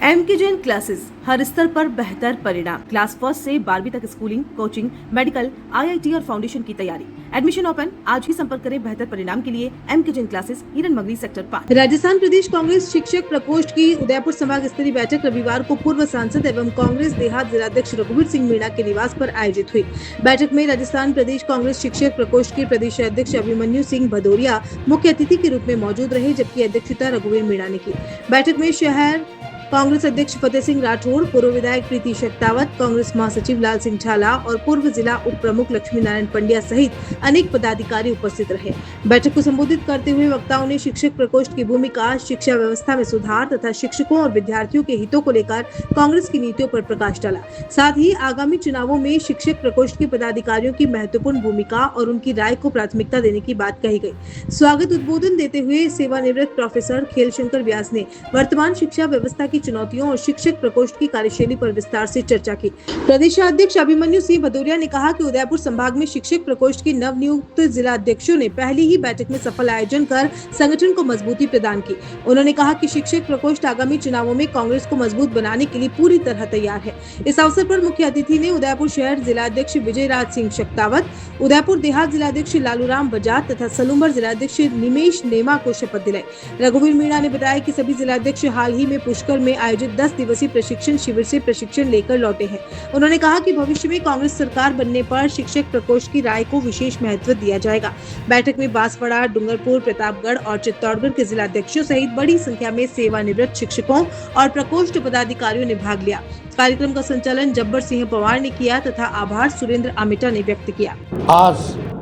MK Jain classes, हर स्तर पर बेहतर परिणाम। क्लास फर्स्ट से 12वीं तक स्कूलिंग, कोचिंग, मेडिकल, आईआईटी और फाउंडेशन की तैयारी। Admission open. आज ही संपर्क करें बेहतर परिणाम के लिए एमके जैन क्लासेस, हिरन मंगली सेक्टर 5। राजस्थान प्रदेश कांग्रेस शिक्षक प्रकोष्ठ की उदयपुर संभाग स्तरीय बैठक रविवार को पूर्व सांसद एवं कांग्रेस देहात जिलाध्यक्ष रघुवीर सिंह मीणा के निवास पर आयोजित हुई। बैठक में राजस्थान प्रदेश कांग्रेस शिक्षक प्रकोष्ठ के प्रदेश अध्यक्ष अभिमन्यु सिंह भदौरिया मुख्य अतिथि के रूप में मौजूद रहे, जबकि अध्यक्षता रघुवीर मीणा ने की। बैठक में शहर कांग्रेस अध्यक्ष फतेह सिंह राठौड़, पूर्व विधायक प्रीति शेखावत, कांग्रेस महासचिव लाल सिंह झाला और पूर्व जिला उप प्रमुख लक्ष्मी नारायण पंड्या सहित अनेक पदाधिकारी उपस्थित रहे। बैठक को संबोधित करते हुए वक्ताओं ने शिक्षक प्रकोष्ठ की भूमिका, शिक्षा व्यवस्था में सुधार तथा शिक्षकों और विद्यार्थियों के हितों को लेकर कांग्रेस की नीतियों पर प्रकाश डाला। साथ ही आगामी चुनावों में शिक्षक प्रकोष्ठ के पदाधिकारियों की महत्वपूर्ण भूमिका और उनकी राय को प्राथमिकता देने की बात कही गई। स्वागत उद्बोधन देते हुए सेवानिवृत्त प्रोफेसर खेलशंकर व्यास ने वर्तमान शिक्षा व्यवस्था की चुनौतियों और शिक्षक प्रकोष्ठ की कार्यशैली पर विस्तार से चर्चा की। प्रदेशाध्यक्ष अभिमन्यु सिंह भदौरिया ने कहा कि उदयपुर संभाग में शिक्षक प्रकोष्ठ के नवनियुक्त जिला अध्यक्षों ने पहली ही बैठक में सफल आयोजन कर संगठन को मजबूती प्रदान की। उन्होंने कहा कि शिक्षक प्रकोष्ठ आगामी चुनावों में कांग्रेस को मजबूत बनाने के लिए पूरी तरह तैयार है। इस अवसर पर मुख्य अतिथि ने उदयपुर शहर जिलाध्यक्ष विजय राज सिंह शेखावत, उदयपुर देहात जिलाध्यक्ष लालूराम बजाज तथा सलूम्बर जिलाध्यक्ष निमेश नेमा को शपथ दिलाई। रघुवीर मीणा ने बताया कि सभी जिलाध्यक्ष हाल ही में पुष्कर में आयोजित 10 दिवसीय प्रशिक्षण शिविर से प्रशिक्षण लेकर लौटे हैं। उन्होंने कहा कि भविष्य में कांग्रेस सरकार बनने पर शिक्षक प्रकोष्ठ की राय को विशेष महत्व दिया जाएगा। बैठक में बांसवाड़ा, डूंगरपुर, प्रतापगढ़ और चित्तौड़गढ़ के जिलाध्यक्षों सहित बड़ी संख्या में सेवानिवृत्त शिक्षकों और प्रकोष्ठ पदाधिकारियों ने भाग लिया। कार्यक्रम का संचालन जब्बर सिंह पवार ने किया तथा आभार सुरेंद्र आमिटा ने व्यक्त किया। आज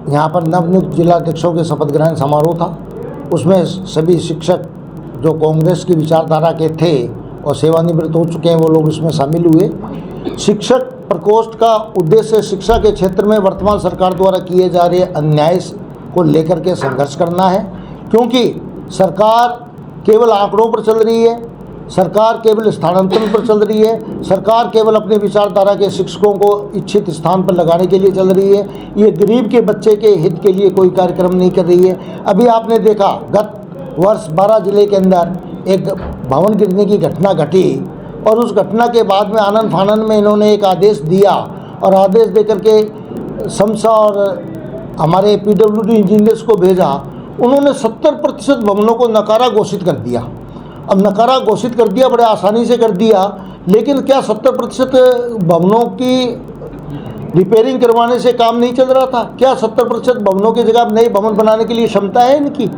यहाँ पर नवनियुक्त जिलाध्यक्षों के शपथ ग्रहण समारोह था। उसमें सभी शिक्षक जो कांग्रेस की विचारधारा के थे और सेवानिवृत्त हो चुके हैं वो लोग इसमें शामिल हुए। शिक्षक प्रकोष्ठ का उद्देश्य शिक्षा के क्षेत्र में वर्तमान सरकार द्वारा किए जा रहे अन्याय को लेकर के संघर्ष करना है, क्योंकि सरकार केवल आंकड़ों पर चल रही है, सरकार केवल स्थानांतरण पर चल रही है, सरकार केवल अपने विचारधारा के शिक्षकों को इच्छित स्थान पर लगाने के लिए चल रही है। ये गरीब के बच्चे के हित के लिए कोई कार्यक्रम नहीं कर रही है। अभी आपने देखा गत वर्ष 12 जिले के अंदर एक भवन गिरने की घटना घटी और उस घटना के बाद में आनन फानन में इन्होंने एक आदेश दिया और आदेश देकर के समसा और हमारे पीडब्ल्यूडी इंजीनियर्स को भेजा। उन्होंने 70% भवनों को नकारा घोषित कर दिया। अब नकारा घोषित कर दिया, बड़े आसानी से कर दिया, लेकिन क्या 70% भवनों की रिपेयरिंग करवाने से काम नहीं चल रहा था? क्या 70% भवनों की जगह नए भवन बनाने के लिए क्षमता है इनकी?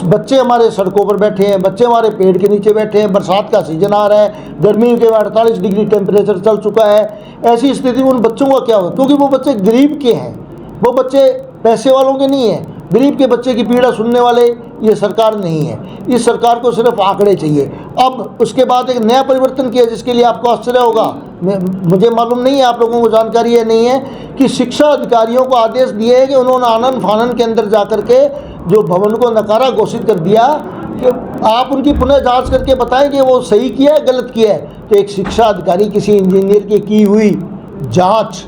बच्चे हमारे सड़कों पर बैठे हैं, बच्चे हमारे पेड़ के नीचे बैठे हैं, बरसात का सीजन आ रहा है, गर्मी के 48 डिग्री टेम्परेचर चल चुका है। ऐसी स्थिति में उन बच्चों का क्या हो, क्योंकि वो बच्चे गरीब के हैं, वो बच्चे पैसे वालों के नहीं हैं। गरीब के बच्चे की पीड़ा सुनने वाले ये सरकार नहीं है। इस सरकार को सिर्फ आंकड़े चाहिए। अब उसके बाद एक नया परिवर्तन किया जिसके लिए आपको आश्चर्य होगा, मुझे मालूम नहीं है, आप लोगों को जानकारी है नहीं है, कि शिक्षा अधिकारियों को आदेश दिए हैं कि उन्होंने आनन फानन के अंदर जा करके जो भवन को नकारा घोषित कर दिया कि आप उनकी पुनः जांच करके बताएं कि वो सही किया है गलत किया है। तो एक शिक्षा अधिकारी किसी इंजीनियर की हुई जांच,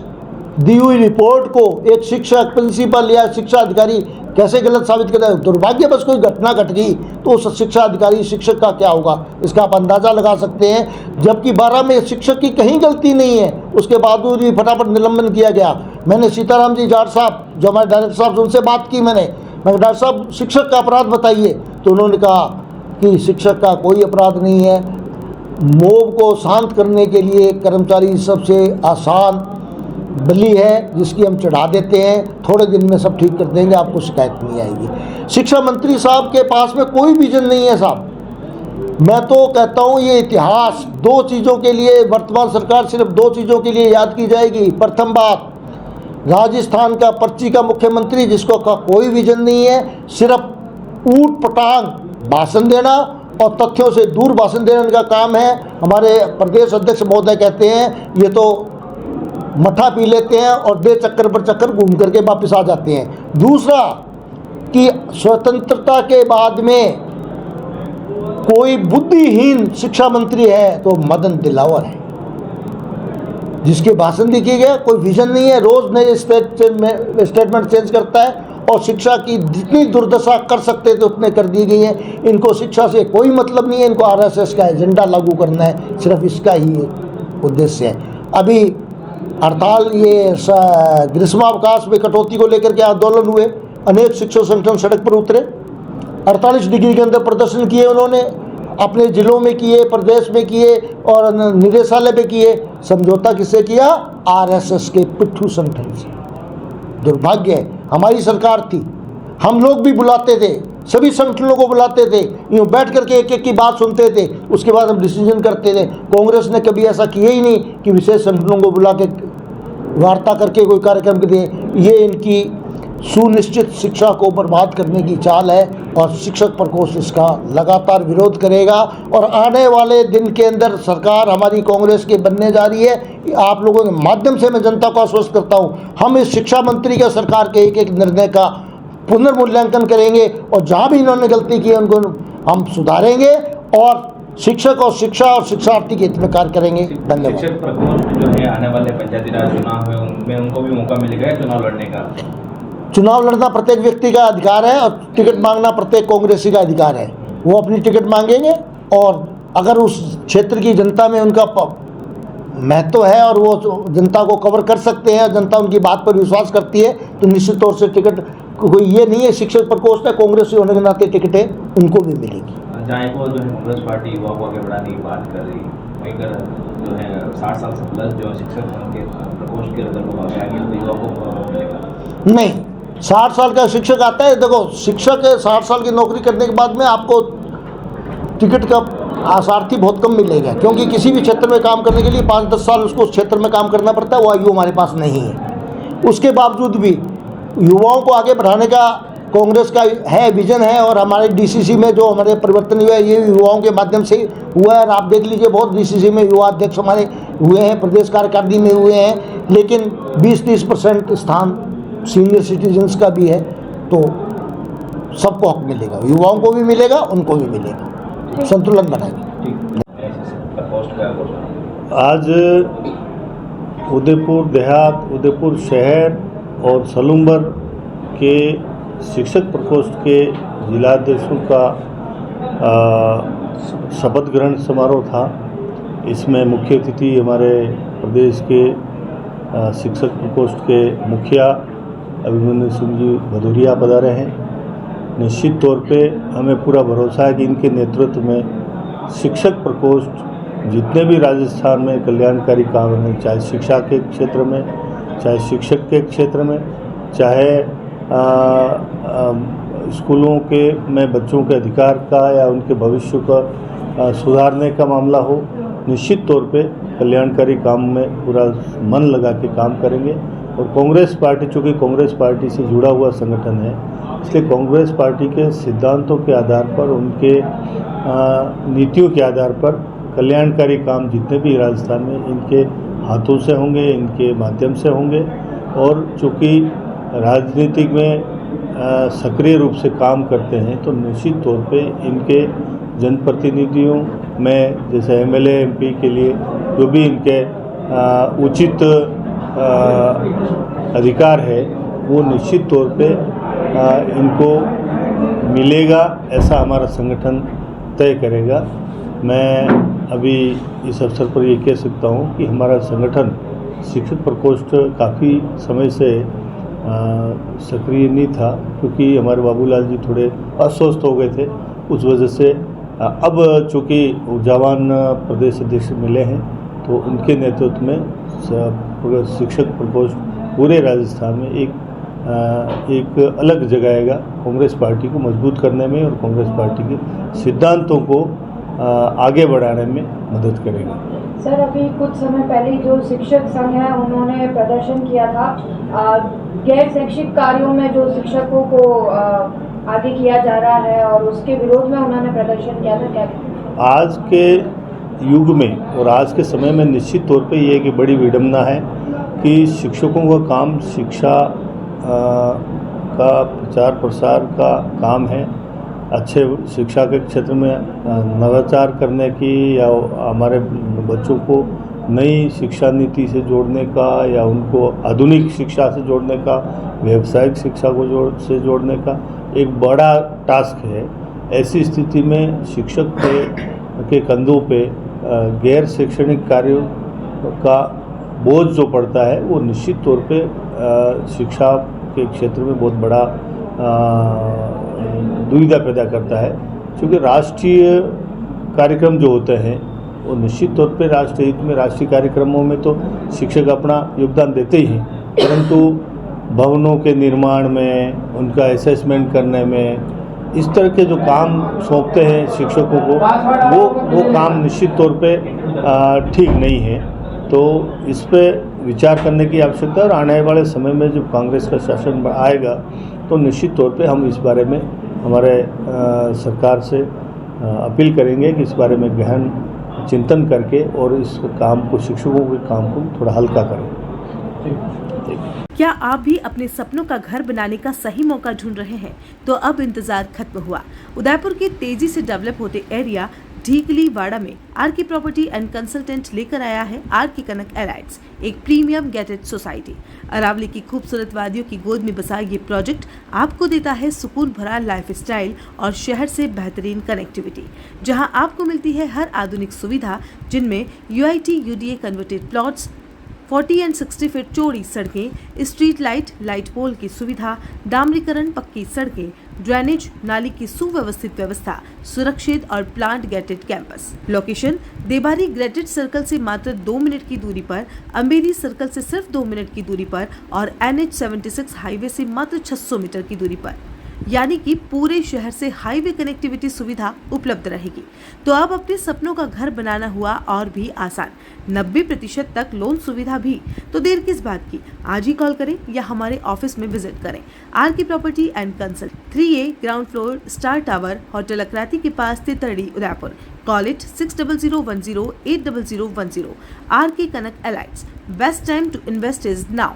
दी हुई रिपोर्ट को एक शिक्षक, प्रिंसिपल या शिक्षा अधिकारी कैसे गलत साबित करें? दुर्भाग्य बस कोई घटना घट गई तो उस शिक्षा अधिकारी शिक्षक का क्या होगा, इसका आप अंदाज़ा लगा सकते हैं। जबकि 12 में शिक्षक की कहीं गलती नहीं है, उसके बावजूद भी फटाफट निलंबन किया गया। मैंने सीताराम जी जाट साहब जो हमारे डायरेक्टर साहब से उनसे बात की, मैं डॉक्टर साहब शिक्षक का अपराध बताइए, तो उन्होंने कहा कि शिक्षक का कोई अपराध नहीं है। मोब को शांत करने के लिए कर्मचारी सबसे आसान बलि है जिसकी हम चढ़ा देते हैं, थोड़े दिन में सब ठीक कर देंगे, आपको शिकायत नहीं आएगी। शिक्षा मंत्री साहब के पास में कोई विजन नहीं है साहब। मैं तो कहता हूँ ये इतिहास 2 चीज़ों के लिए, वर्तमान सरकार सिर्फ 2 चीज़ों के लिए याद की जाएगी। प्रथम बात, राजस्थान का पर्ची का मुख्यमंत्री जिसको का कोई विजन नहीं है, सिर्फ ऊट पटांग भाषण देना और तथ्यों से दूर भाषण देने का काम है। हमारे प्रदेश अध्यक्ष महोदय कहते हैं ये तो मठा पी लेते हैं और दे चक्कर पर चक्कर घूम करके वापस आ जाते हैं। दूसरा कि स्वतंत्रता के बाद में कोई बुद्धिहीन शिक्षा मंत्री है तो मदन दिलावर है, जिसके भाषण लिखे गए, कोई विजन नहीं है, रोज नए स्टेटमेंट चेंज करता है और शिक्षा की जितनी दुर्दशा कर सकते थे उतने कर दी गई हैं। इनको शिक्षा से कोई मतलब नहीं है, इनको आरएसएस का एजेंडा लागू करना है, सिर्फ इसका ही उद्देश्य है। अभी हड़ताल, ये ग्रीष्मावकाश में कटौती को लेकर के आंदोलन हुए, अनेक शिक्षक संगठन सड़क पर उतरे, 48 डिग्री के अंदर प्रदर्शन किए उन्होंने, अपने जिलों में किए, प्रदेश में किए और निदेशालय पे किए। समझौता किससे किया? आरएसएस के पिट्ठू संगठन से। दुर्भाग्य है, हमारी सरकार थी, हम लोग भी बुलाते थे, सभी संगठनों को बुलाते थे, यूँ बैठ करके एक एक की बात सुनते थे, उसके बाद हम डिसीजन करते थे। कांग्रेस ने कभी ऐसा किया ही नहीं कि विशेष संगठनों को बुला के वार्ता करके कोई कार्यक्रम के दिए। ये इनकी सुनिश्चित शिक्षा को बर्बाद करने की चाल है और शिक्षक प्रकोष्ठ इसका लगातार विरोध करेगा। और आने वाले दिन के अंदर सरकार हमारी कांग्रेस की बनने जा रही है। आप लोगों के माध्यम से मैं जनता को आश्वस्त करता हूँ, हम इस शिक्षा मंत्री का सरकार के एक एक निर्णय का पुनर्मूल्यांकन करेंगे और जहाँ भी इन्होंने गलती की है उनको हम सुधारेंगे और शिक्षक और शिक्षा और शिक्षार्थी के हित में कार्य करेंगे। धन्यवाद। शिक्षक प्रकोष्ठ जो है आने वाले पंचायती राज चुनाव है उनमें उनको भी मौका मिलेगा चुनाव लड़ने का? चुनाव लड़ना प्रत्येक व्यक्ति का अधिकार है और टिकट मांगना प्रत्येक कांग्रेसी का अधिकार है। वो अपनी टिकट मांगेंगे और अगर उस क्षेत्र की जनता में उनका महत्व है और वो जनता को कवर कर सकते हैं, जनता उनकी बात पर विश्वास करती है, तो निश्चित तौर से टिकट, कोई ये नहीं है शिक्षक प्रकोष्ठ है, कांग्रेसी होने के नाते टिकटें उनको भी मिलेगी। जहाँ को जो है कांग्रेस पार्टी युवा को आगे बढ़ाने की बात कर रही है, वहीं कर जो है 60 साल से प्लस जो शिक्षक के प्रकोष्ठ के अगर लोग आगे आएंगे तो युवा को मिलेगा? नहीं, 60 साल का शिक्षक आता है, देखो शिक्षक 60 साल की नौकरी करने के बाद में आपको टिकट का आसार्थी बहुत कम मिलेगा, क्योंकि किसी भी क्षेत्र में काम करने के लिए 5-10 साल उसको उस क्षेत्र में काम करना पड़ता है। वो आयु हमारे पास नहीं है। उसके बावजूद भी युवाओं को आगे बढ़ाने का कांग्रेस का है, विजन है। और हमारे डीसीसी में जो हमारे परिवर्तन हुआ है ये युवाओं के माध्यम से हुआ है। और आप देख लीजिए, बहुत डीसीसी में युवा अध्यक्ष हमारे हुए हैं, प्रदेश कार्यकारिणी में हुए हैं, लेकिन 20-30% स्थान सीनियर सिटीजन्स का भी है। तो सबको हक मिलेगा, युवाओं को भी मिलेगा, उनको भी मिलेगा, संतुलन बनाएंगे। आज उदयपुर देहात, उदयपुर शहर और सलूम्बर के शिक्षक प्रकोष्ठ के जिलाध्यक्षों का शपथ ग्रहण समारोह था। इसमें मुख्य अतिथि हमारे प्रदेश के शिक्षक प्रकोष्ठ के मुखिया अभिमन्यु सिंह जी भदौरिया पधारे हैं। निश्चित तौर पे हमें पूरा भरोसा है कि इनके नेतृत्व में शिक्षक प्रकोष्ठ जितने भी राजस्थान में कल्याणकारी काम हैं, चाहे शिक्षा के क्षेत्र में, चाहे शिक्षक के क्षेत्र में, चाहे स्कूलों के में बच्चों के अधिकार का या उनके भविष्य का सुधारने का मामला हो, निश्चित तौर पे कल्याणकारी काम में पूरा मन लगा के काम करेंगे। और कांग्रेस पार्टी, चूँकि कांग्रेस पार्टी से जुड़ा हुआ संगठन है, इसलिए कांग्रेस पार्टी के सिद्धांतों के आधार पर, उनके नीतियों के आधार पर कल्याणकारी काम जितने भी राजस्थान में इनके हाथों से होंगे, इनके माध्यम से होंगे। और चूँकि राजनीतिक में सक्रिय रूप से काम करते हैं, तो निश्चित तौर पे इनके जनप्रतिनिधियों में, जैसे एमएलए एमपी के लिए जो भी इनके उचित अधिकार है, वो निश्चित तौर पे इनको मिलेगा, ऐसा हमारा संगठन तय करेगा। मैं अभी इस अवसर पर ये कह सकता हूँ कि हमारा संगठन शिक्षक प्रकोष्ठ काफ़ी समय से सक्रिय नहीं था, क्योंकि हमारे बाबूलाल जी थोड़े अस्वस्थ हो गए थे। उस वजह से अब चूँकि ऊर्जावान प्रदेश अध्यक्ष मिले हैं, तो उनके नेतृत्व में शिक्षक प्रकोष्ठ पूरे राजस्थान में एक अलग जगाएगा, कांग्रेस पार्टी को मजबूत करने में और कांग्रेस पार्टी के सिद्धांतों को आगे बढ़ाने में मदद करेगा। सर, अभी कुछ समय पहले जो शिक्षक संघ है उन्होंने प्रदर्शन किया था गैर शैक्षिक कार्यों में जो शिक्षकों को आगे किया जा रहा है, और उसके विरोध में उन्होंने प्रदर्शन किया था। क्या आज के युग में और आज के समय में निश्चित तौर पे ये एक बड़ी विडंबना है कि शिक्षकों का काम शिक्षा का प्रचार प्रसार का काम है। अच्छे शिक्षा के क्षेत्र में नवाचार करने की या हमारे बच्चों को नई शिक्षा नीति से जोड़ने का या उनको आधुनिक शिक्षा से जोड़ने का, व्यावसायिक शिक्षा को से जोड़ने का एक बड़ा टास्क है। ऐसी स्थिति में शिक्षक के कंधों पे गैर शैक्षणिक कार्यों का बोझ जो पड़ता है वो निश्चित तौर पे शिक्षा के क्षेत्र में बहुत बड़ा दुविधा पैदा करता है, क्योंकि राष्ट्रीय कार्यक्रम जो होते हैं वो निश्चित तौर पे राष्ट्र हित में, राष्ट्रीय कार्यक्रमों में तो शिक्षक अपना योगदान देते ही हैं, परंतु भवनों के निर्माण में, उनका असेसमेंट करने में, इस तरह के जो काम सौंपते हैं शिक्षकों को वो काम निश्चित तौर पे ठीक नहीं है। तो इस पे विचार करने की आवश्यकता है और आने वाले समय में जब कांग्रेस का शासन आएगा तो निश्चित तौर पे हम इस बारे में हमारे सरकार से अपील करेंगे कि इस बारे में गहन चिंतन करके और इस काम को, शिक्षकों के काम को थोड़ा हल्का करें। क्या आप भी अपने सपनों का घर बनाने का सही मौका ढूंढ रहे हैं? तो अब इंतजार खत्म हुआ। उदयपुर के तेजी से डेवलप होते एरिया ढीकलीवाड़ा में are K property and consultant लेकर आया है आर के कनक एलाइट्स, एक प्रीमियम गेटेड सोसाइटी। अरावली की खूबसूरत वादियों की गोद में बसा ये प्रोजेक्ट आपको देता है सुकून भरा लाइफस्टाइल और शहर से बेहतरीन कनेक्टिविटी, जहां आपको मिलती है हर आधुनिक सुविधा, जिनमें UIT UDA converted plots, 40 and 60 feet चौड़ी सड़कें, स्ट्रीट लाइट, लाइट पोल की सुविधा, डामरीकरण, पक्की सड़कें, ड्रेनेज, नाली की सुव्यवस्थित व्यवस्था, सुरक्षित और plant gated campus. Location Debari ग्रेटेड सर्कल से मात्र 2 मिनट की दूरी पर, अम्बेरी सर्कल से सिर्फ 2 मिनट की दूरी पर और NH76 हाईवे से मात्र 600 मीटर की दूरी पर, यानी कि पूरे शहर से हाईवे कनेक्टिविटी सुविधा उपलब्ध रहेगी। तो अब अपने सपनों का घर बनाना हुआ और भी आसान, 90% तक लोन सुविधा भी। तो देर किस बात की, आज ही कॉल करें या हमारे ऑफिस में विजिट करें। R K property and consult, 3A ground floor, star tower, hotel Akriti के पास, Titardi, Udaipur. Call it 600010 80010। R K Kanak elites, best time to invest is now.